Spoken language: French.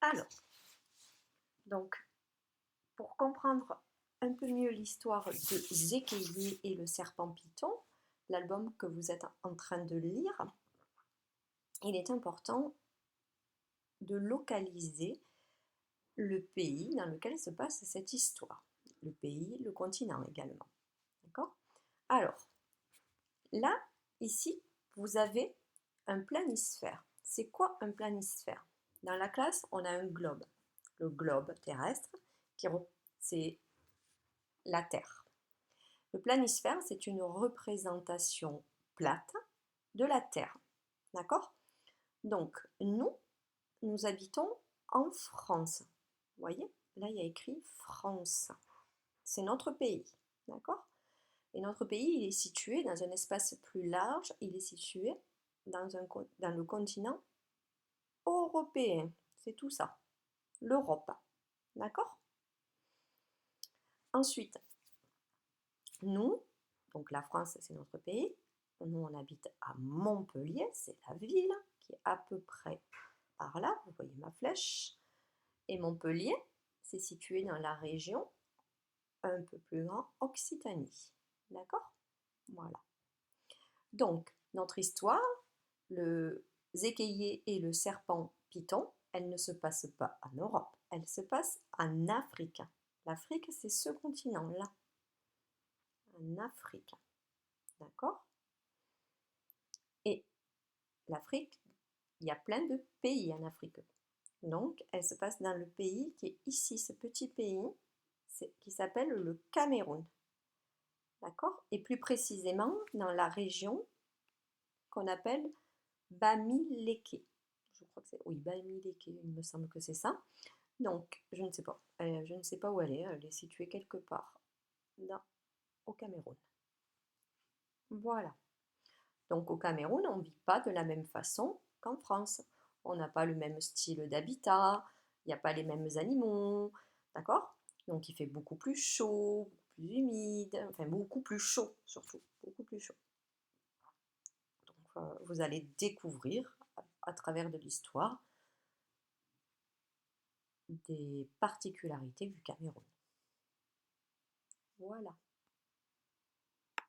Alors, donc, pour comprendre un peu mieux l'histoire de Zékéié et le serpent Python, l'album que vous êtes en train de lire, il est important de localiser le pays dans lequel se passe cette histoire. Le pays, le continent également. D'accord? Alors, là, ici, vous avez un planisphère. C'est quoi un planisphère? Dans la classe, on a un globe. Le globe terrestre, c'est la Terre. Le planisphère, c'est une représentation plate de la Terre. D'accord? Donc, nous habitons en France. Vous voyez? Là, il y a écrit France. C'est notre pays. D'accord? Et notre pays, il est situé dans un espace plus large. Il est situé dans le continent européen. C'est tout ça. L'Europe. D'accord? Ensuite, nous, donc la France, c'est notre pays. Nous, on habite à Montpellier, c'est la ville qui est à peu près par là. Vous voyez ma flèche. Et Montpellier, c'est situé dans la région un peu plus grand, Occitanie. D'accord? Voilà. Donc, notre histoire, le Zékéié et le serpent Python, elle ne se passe pas en Europe, elle se passe en Afrique. L'Afrique, c'est ce continent-là. En Afrique. D'accord? Et l'Afrique, il y a plein de pays en Afrique. Donc, elle se passe dans le pays qui est ici, ce petit pays, qui s'appelle le Cameroun. D'accord? Et plus précisément, dans la région qu'on appelle Bamileke. Je crois que c'est... Oui, Bamileke, il me semble que c'est ça. Donc, je ne sais pas. Je ne sais pas où elle est. Elle est située quelque part au Cameroun. Voilà. Donc, au Cameroun, on ne vit pas de la même façon qu'en France. On n'a pas le même style d'habitat, il n'y a pas les mêmes animaux, d'accord? Donc, il fait beaucoup plus chaud, beaucoup plus humide, enfin beaucoup plus chaud surtout, beaucoup plus chaud. Donc, vous allez découvrir à travers de l'histoire des particularités du Cameroun. Voilà.